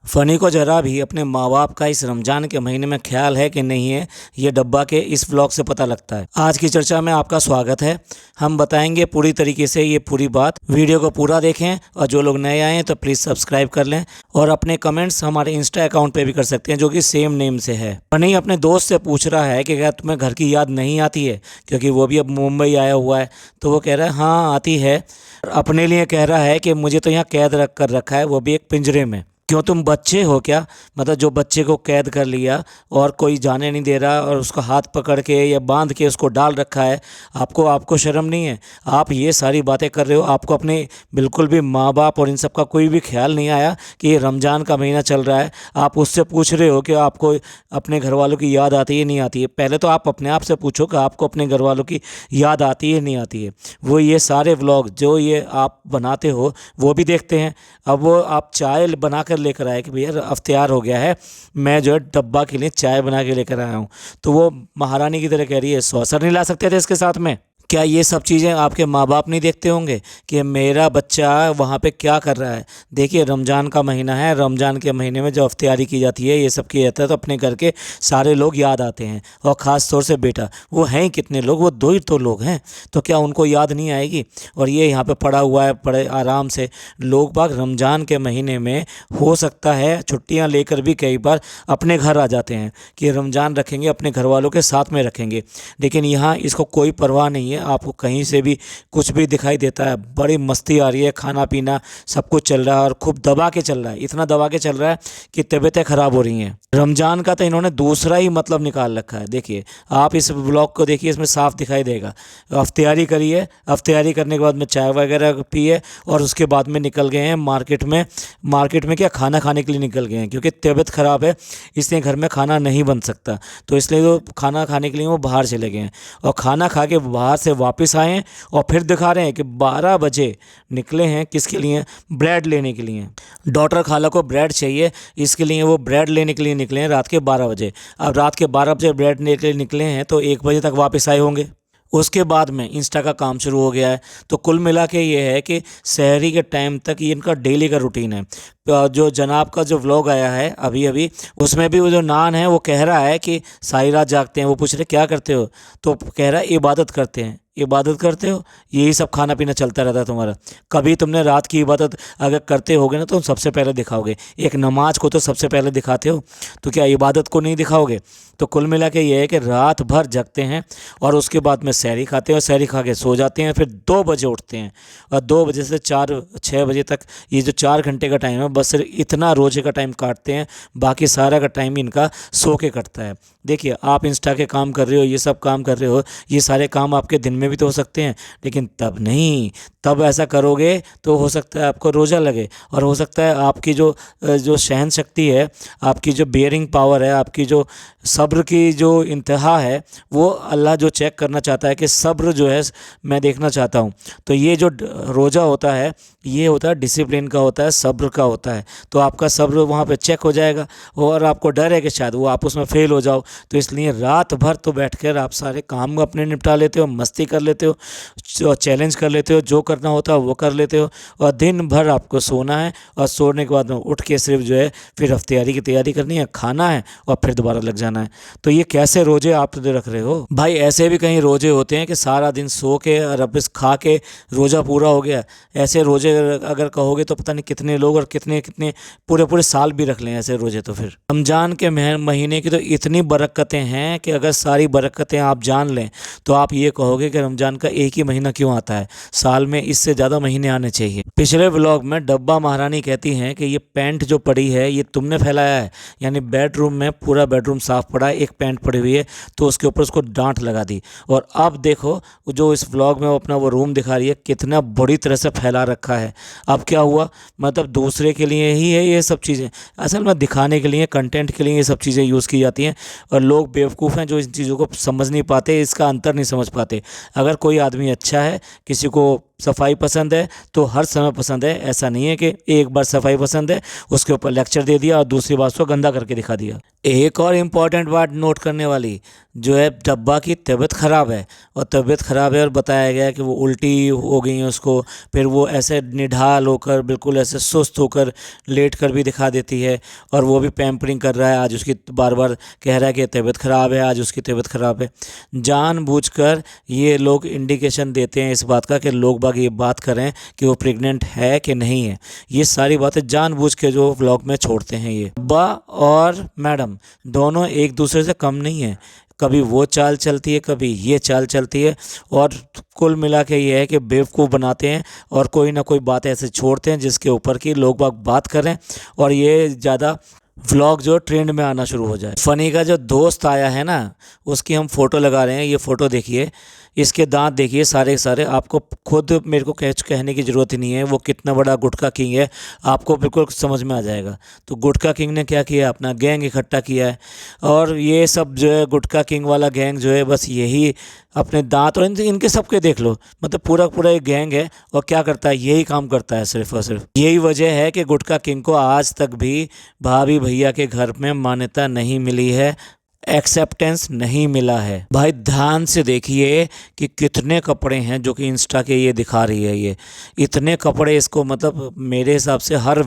Funny को ज़रा भी अपने माँ बाप का इस रमज़ान के महीने में ख्याल है कि नहीं है, ये डब्बा के इस व्लॉग से पता लगता है। आज की चर्चा में आपका स्वागत है। हम बताएंगे पूरी तरीके से ये पूरी बात। वीडियो को पूरा देखें और जो लोग नए आए हैं तो प्लीज़ सब्सक्राइब कर लें और अपने कमेंट्स हमारे इंस्टा अकाउंट पे भी कर सकते हैं जो कि सेम नेम से है। फ़नी अपने दोस्त से पूछ रहा है कि क्या तुम्हें घर की याद नहीं आती है, क्योंकि वो भी अब मुंबई आया हुआ है। तो वो कह रहा है हाँ आती है। अपने लिए कह रहा है कि मुझे तो यहाँ कैद रख कर रखा है, वो भी एक पिंजरे में। क्यों तुम बच्चे हो क्या? मतलब जो बच्चे को कैद कर लिया और कोई जाने नहीं दे रहा और उसका हाथ पकड़ के या बांध के उसको डाल रखा है। आपको शर्म नहीं है? आप ये सारी बातें कर रहे हो। आपको अपने बिल्कुल भी माँ बाप और इन सब का कोई भी ख्याल नहीं आया कि ये रमज़ान का महीना चल रहा है। आप उससे पूछ रहे हो कि आपको अपने घर वालों की याद आती है नहीं आती है। पहले तो आप अपने आप से पूछो कि आपको अपने घर वालों की याद आती है नहीं आती है। वो ये सारे व्लॉग जो ये आप बनाते हो वो भी देखते हैं। अब वो आप चाय बना कर लेकर आए कि भैया अफ्तियार हो गया है, मैं जो है डब्बा के लिए चाय बना के लेकर आया हूँ। तो वो महारानी की तरह कह रही है सौसर नहीं ला सकते थे इसके साथ में? क्या ये सब चीज़ें आपके माँ बाप नहीं देखते होंगे कि मेरा बच्चा वहाँ पे क्या कर रहा है? देखिए रमज़ान का महीना है, रमज़ान के महीने में जो अफ्तियारी की जाती है, ये सब किया जाता है, तो अपने घर के सारे लोग याद आते हैं और ख़ास तौर से बेटा। वो हैं कितने लोग? वो दो ही तो लोग हैं, तो क्या उनको याद नहीं आएगी? और ये यहाँ पे पड़ा हुआ है, पड़े आराम से। लोग बाग रमज़ान के महीने में हो सकता है छुट्टियाँ लेकर भी कई बार अपने घर आ जाते हैं कि रमज़ान रखेंगे, अपने घर वालों के साथ में रखेंगे। लेकिन यहाँ इसको कोई परवाह नहीं है। आपको कहीं से भी कुछ भी दिखाई देता है, बड़ी मस्ती आ रही है, खाना पीना सब कुछ चल रहा है और खूब दबा के चल रहा है। इतना दबा के चल रहा है कि तबीयतें खराब हो रही हैं। रमज़ान का तो इन्होंने दूसरा ही मतलब निकाल रखा है। देखिए आप इस ब्लॉग को देखिए, इसमें साफ दिखाई देगा। अफ्तियारी करिए, अफ्तियारी करने के बाद में चाय वगैरह पिए और उसके बाद में निकल गए हैं मार्केट में। मार्केट में क्या, खाना खाने के लिए निकल गए हैं, क्योंकि तबीयत ख़राब है इसलिए घर में खाना नहीं बन सकता। तो इसलिए वो खाना खाने के लिए वो बाहर चले गए हैं और खाना खा के बाहर से वापस आए हैं और फिर दिखा रहे हैं कि 12 बजे निकले हैं। किसके लिए? ब्रेड लेने के लिए। डॉटर खाला को ब्रेड चाहिए, इसके लिए वो ब्रेड लेने के लिए निकले हैं रात के 12 बजे। अब रात के 12 बजे ब्रेड लेने के लिए निकले हैं तो 1 बजे तक वापस आए होंगे। उसके बाद में इंस्टा का काम शुरू हो गया है। तो कुल मिला के ये है कि सहरी के टाइम तक ये इनका डेली का रूटीन है। जो जनाब का जो व्लॉग आया है अभी अभी, उसमें भी वो जो नान है वो कह रहा है कि सारी रात जागते हैं। वो पूछ रहे क्या करते हो, तो कह रहा है इबादत करते हैं। इबादत करते हो? यही सब खाना पीना चलता रहता है तुम्हारा। कभी तुमने रात की इबादत अगर करते होगे ना तो सबसे पहले दिखाओगे। एक नमाज को तो सबसे पहले दिखाते हो, तो क्या इबादत को नहीं दिखाओगे? तो कुल मिला के ये है कि रात भर जगते हैं और उसके बाद में सहरी खाते हैं और सहरी खा के सो जाते हैं। फिर 2 बजे उठते हैं और 2 बजे से 4-6 बजे तक ये जो 4 घंटे का टाइम है, बस सिर्फ इतना रोजे का टाइम काटते हैं। बाकी सारा का टाइम इनका सो के कटता है। देखिए आप इंस्टा के काम कर रहे हो, ये सब काम कर रहे हो, ये सारे काम आपके दिन में भी तो हो सकते हैं, लेकिन तब नहीं। तब ऐसा करोगे तो हो सकता है आपको रोज़ा लगे और हो सकता है आपकी जो जो सहन शक्ति है, आपकी जो बियरिंग पावर है, आपकी जो सब्र की जो इंतहा है, वो अल्लाह जो चेक करना चाहता है कि सब्र जो है मैं देखना चाहता हूँ। तो ये जो रोज़ा होता है ये होता है डिसिप्लिन का, होता है सब्र का होता है। तो आपका सब्र वहाँ पे चेक हो जाएगा और आपको डर है कि शायद वो आप उसमें फेल हो जाओ। तो इसलिए रात भर तो बैठकर आप सारे काम अपने निपटा लेते हो, मस्ती कर लेते हो, चैलेंज कर लेते हो, जो करना होता है वो कर लेते हो और दिन भर आपको सोना है और सोने के बाद में उठ के सिर्फ जो है फिर अफ्तियारी की तैयारी करनी है, खाना है और फिर दोबारा लग जाना है। तो ये कैसे रोजे आप रख रहे हो भाई? ऐसे भी कहीं रोजे होते हैं कि सारा दिन सो के और वापस खा के रोज़ा पूरा हो गया। ऐसे रोजे अगर कहोगे तो पता नहीं कितने लोग और कितने कितने पूरे पूरे साल भी रख लें ऐसे रोजे। तो फिर रमज़ान के महीने की तो इतनी बरकतें हैं कि अगर सारी बरकतें आप जान लें तो आप ये कहोगे कि रमज़ान का एक ही महीना क्यों आता है, साल में इससे ज़्यादा महीने आने चाहिए। पिछले व्लॉग में डब्बा महारानी कहती हैं कि ये पैंट जो पड़ी है ये तुमने फैलाया है, यानी बेडरूम में पूरा बेडरूम साफ पड़ा है, एक पैंट पड़ी हुई है तो उसके ऊपर उसको डांट लगा दी। और अब देखो जो इस व्लॉग में वो अपना वो रूम दिखा रही है कितना बुरी तरह से फैला रखा है। अब क्या हुआ, मतलब दूसरे के लिए ही है ये सब चीज़ें, असल में दिखाने के लिए, कंटेंट के लिए ये सब चीज़ें यूज़ की जाती हैं। और लोग बेवकूफ़ हैं जो इन चीज़ों को समझ नहीं पाते, इसका अंतर नहीं समझ पाते। अगर कोई आदमी अच्छा है, किसी को सफाई पसंद है तो हर समय पसंद है। ऐसा नहीं है कि एक बार सफाई पसंद है उसके ऊपर लेक्चर दे दिया और दूसरी बार उसको गंदा करके दिखा दिया। एक और इम्पॉर्टेंट बात नोट करने वाली, जो है डब्बा की तबीयत ख़राब है और बताया गया है कि वो उल्टी हो गई है उसको, फिर वो ऐसे निढाल होकर बिल्कुल ऐसे सुस्त होकर लेट कर भी दिखा देती है और वो भी पैम्परिंग कर रहा है। आज उसकी बार बार कह रहा है कि तबीयत ख़राब है, आज उसकी तबीयत ख़राब है। जानबूझकर ये लोग इंडिकेशन देते हैं इस बात का कि लोग बाग ये बात करें कि वो प्रेग्नेंट है कि नहीं है। ये सारी बातें जानबूझ के जो व्लॉग में छोड़ते हैं। ये डब्बा और मैडम दोनों एक दूसरे से कम नहीं है, कभी वो चाल चलती है कभी ये चाल चलती है, और कुल मिला के ये है कि बेवकूफ़ बनाते हैं और कोई ना कोई बात ऐसे छोड़ते हैं जिसके ऊपर की लोग बात करें और ये ज़्यादा व्लॉग जो ट्रेंड में आना शुरू हो जाए। फ़नी का जो दोस्त आया है ना, उसकी हम फ़ोटो लगा रहे हैं। ये फ़ोटो देखिए, इसके दांत देखिए सारे के सारे। आपको खुद मेरे को कहने की ज़रूरत ही नहीं है वो कितना बड़ा गुटखा किंग है, आपको बिल्कुल समझ में आ जाएगा। तो गुटखा किंग ने क्या किया, अपना गैंग इकट्ठा किया है और ये सब जो है गुटखा किंग वाला गैंग जो है बस यही अपने दांत और इनके सबके देख लो, मतलब पूरा एक गैंग है और क्या करता है, यही काम करता है सिर्फ और सिर्फ। यही वजह है कि गुटखा किंग को आज तक भी भाभी भैया के घर में मान्यता नहीं मिली है, एक्सेप्टेंस नहीं मिला है। भाई ध्यान से देखिए कि कितने कपड़े हैं जो कि इंस्टा के ये दिखा रही है। ये इतने कपड़े इसको, मतलब मेरे हिसाब से हर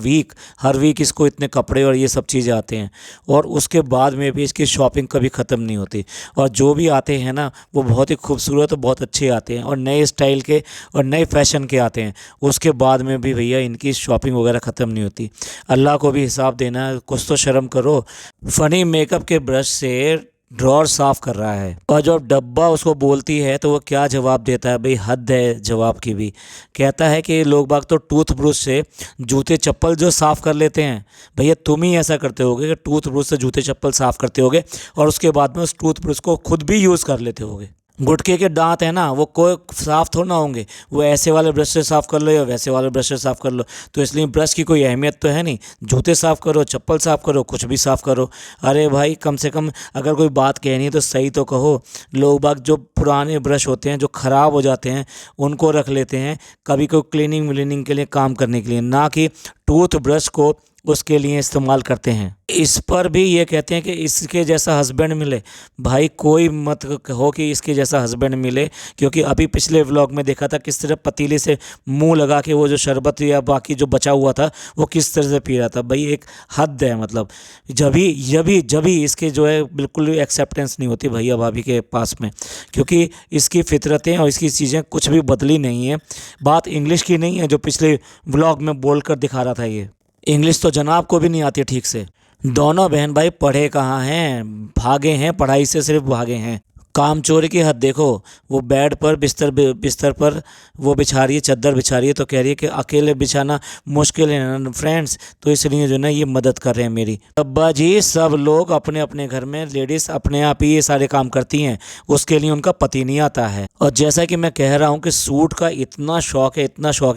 वीक इसको इतने कपड़े और ये सब चीज़ें आते हैं और उसके बाद में भी इसकी शॉपिंग कभी ख़त्म नहीं होती। और जो भी आते हैं ना वो बहुत ही खूबसूरत और बहुत अच्छे आते हैं और नए स्टाइल के और नए फैशन के आते हैं। उसके बाद में भी भैया इनकी शॉपिंग वगैरह ख़त्म नहीं होती। अल्लाह को भी हिसाब देना है, कुछ तो शर्म करो। फ़नी मेकअप के ब्रश से ड्रॉर साफ कर रहा है और जब डब्बा उसको बोलती है तो वो क्या जवाब देता है, भाई हद है जवाब की भी। कहता है कि लोग बाग तो टूथब्रश से जूते चप्पल जो साफ़ कर लेते हैं, भैया तुम ही ऐसा करते होगे कि टूथब्रश से जूते चप्पल साफ़ करते होगे और उसके बाद में उस टूथब्रश को खुद भी यूज़ कर लेते होगे। गुटखे के दांत है ना वो कोई साफ़ थोड़ा ना होंगे, वो ऐसे वाले ब्रश से साफ़ कर लो या वैसे वाले ब्रश से साफ़ कर लो, तो इसलिए ब्रश की कोई अहमियत तो है नहीं। जूते साफ़ करो, चप्पल साफ़ करो, कुछ भी साफ़ करो। अरे भाई कम से कम अगर कोई बात कहनी है तो सही तो कहो। लोग बाग जो पुराने ब्रश होते हैं जो ख़राब हो जाते हैं उनको रख लेते हैं कभी कोई क्लीनिंग व्लिनिंग के लिए काम करने के लिए, ना कि टूथब्रश को उसके लिए इस्तेमाल करते हैं। इस पर भी ये कहते हैं कि इसके जैसा हस्बैंड मिले। भाई कोई मत कहो कि इसके जैसा हस्बैंड मिले, क्योंकि अभी पिछले व्लॉग में देखा था किस तरह पतीले से मुंह लगा के वो जो शरबत या बाकी जो बचा हुआ था वो किस तरह से पी रहा था। भाई एक हद है, मतलब जभी इसके जो है बिल्कुल एक्सेप्टेंस नहीं होती भैया भाभी के पास में, क्योंकि इसकी फितरतें और इसकी चीज़ें कुछ भी बदली नहीं है। बात इंग्लिश की नहीं है जो पिछले व्लॉग में बोल कर दिखा रहा था, ये इंग्लिश तो जनाब को भी नहीं आती ठीक से। दोनों बहन भाई पढ़े कहाँ हैं, भागे हैं पढ़ाई से, सिर्फ भागे हैं। काम चोरी की हद देखो, वो बेड पर बिस्तर पर वो बिछा रही है, चादर बिछा रही है तो कह रही है कि अकेले बिछाना मुश्किल है ना फ्रेंड्स, तो इसलिए जो ना ये मदद कर रहे हैं मेरी। अब्बा जी सब लोग अपने अपने घर में लेडीज़ अपने आप ही ये सारे काम करती हैं, उसके लिए उनका पति नहीं आता है। और जैसा कि मैं कह रहा हूँ कि सूट का इतना शौक़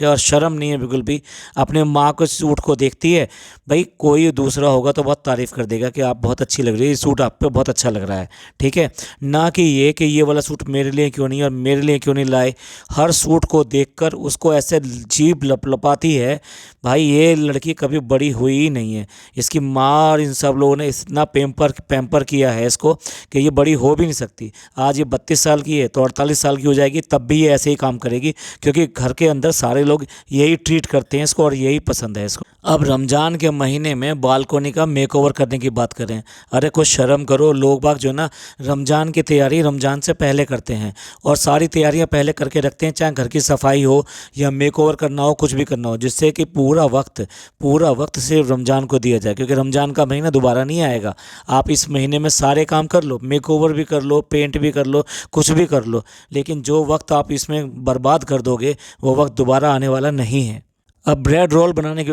है और शर्म नहीं है बिल्कुल भी। अपने माँ को सूट को देखती है, भाई कोई दूसरा होगा तो बहुत तारीफ़ कर देगा कि आप बहुत अच्छी लग रही है, सूट आप पे बहुत अच्छा लग रहा है, ठीक है, ना कि ये वाला सूट मेरे लिए क्यों नहीं और मेरे लिए क्यों नहीं लाए। हर सूट को देखकर उसको ऐसे जीभ लपलपाती है। भाई ये लड़की कभी बड़ी हुई ही नहीं है। इसकी माँ और इन सब लोगों ने इतना पैम्पर किया है इसको कि ये बड़ी हो भी नहीं सकती। आज ये 32 साल की है तो 48 साल की हो जाएगी तब भी ये ऐसे ही काम करेगी, क्योंकि घर के अंदर सारे लोग यही ट्रीट करते हैं इसको और यही पसंद है इसको। अब रमज़ान के महीने में बालकोनी का मेकओवर करने की बात करें, अरे कुछ शर्म करो। लोग बाग जो ना रमज़ान की तैयारी रमज़ान से पहले करते हैं और सारी तैयारियां पहले करके रखते हैं, चाहे घर की सफाई हो या मेकओवर करना हो, कुछ भी करना हो, जिससे कि पूरा वक्त सिर्फ रमज़ान को दिया जाए, क्योंकि रमज़ान का महीना दोबारा नहीं आएगा। आप इस महीने में सारे काम कर लो, मेकओवर भी कर लो, पेंट भी कर लो, कुछ भी कर लो, लेकिन जो वक्त आप इसमें बर्बाद कर दोगे वो वक्त दोबारा आने वाला नहीं है। अब ब्रेड रोल बनाने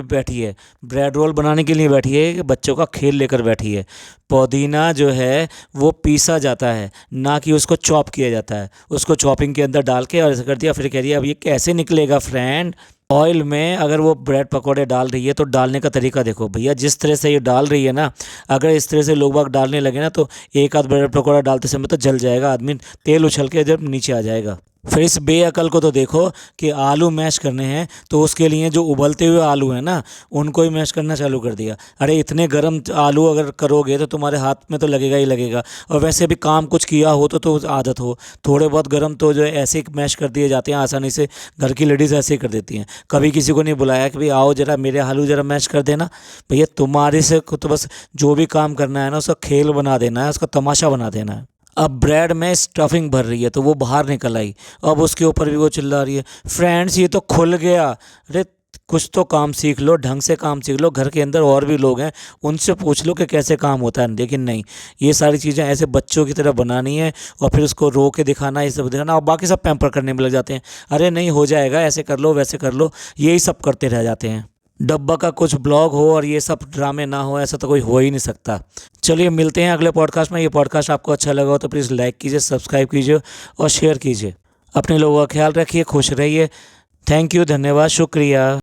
के लिए बैठी है कि बच्चों का खेल लेकर बैठी है। पुदीना जो है वो पीसा जाता है, ना कि उसको चॉप किया जाता है। उसको चॉपिंग के अंदर डाल के और ऐसा कर दिया, फिर कह रही है अब ये कैसे निकलेगा फ्रेंड। ऑयल में अगर वो ब्रेड पकौड़े डाल रही है तो डालने का तरीका देखो भैया, जिस तरह से ये डाल रही है ना, अगर इस तरह से लोग बाग डालने लगे ना तो एक आध ब्रेड पकौड़ा डालते समय तो जल जाएगा आदमी, तेल उछल के जब नीचे आ जाएगा। फिर इस बेअकल को तो देखो कि आलू मैश करने हैं तो उसके लिए जो उबलते हुए आलू हैं ना, उनको ही मैश करना चालू कर दिया। अरे इतने गर्म आलू अगर करोगे तो तुम्हारे हाथ में तो लगेगा ही लगेगा। और वैसे भी काम कुछ किया हो तो आदत हो, थोड़े बहुत गर्म तो जो है ऐसे ही मैश कर दिए जाते हैं आसानी से। घर की लेडीज़ ऐसे ही कर देती हैं। कभी किसी को नहीं बुलाया कि भाई आओ जरा मेरे आलू जरा मैश कर देना। भैया तुम्हारे से तो बस जो भी काम करना है ना उसका खेल बना देना है, उसका तमाशा बना देना है। अब ब्रेड में स्टफिंग भर रही है तो वो बाहर निकल आई। अब उसके ऊपर भी वो चिल्ला रही है, फ्रेंड्स ये तो खुल गया। अरे कुछ तो काम सीख लो, ढंग से काम सीख लो। घर के अंदर और भी लोग हैं, उनसे पूछ लो कि कैसे काम होता है। लेकिन नहीं, ये सारी चीज़ें ऐसे बच्चों की तरह बनानी है और फिर उसको रो के दिखाना, ये सब दिखाना, और बाकी सब पैम्पर करने में लग जाते हैं। अरे नहीं हो जाएगा, ऐसे कर लो वैसे कर लो, यही सब करते रह जाते हैं। डब्बा का कुछ ब्लॉग हो और ये सब ड्रामे ना हो, ऐसा तो कोई हो ही नहीं सकता। चलिए मिलते हैं अगले पॉडकास्ट में। ये पॉडकास्ट आपको अच्छा लगा हो तो प्लीज़ लाइक कीजिए, सब्सक्राइब कीजिए और शेयर कीजिए। अपने लोगों का ख्याल रखिए, खुश रहिए। थैंक यू, धन्यवाद, शुक्रिया।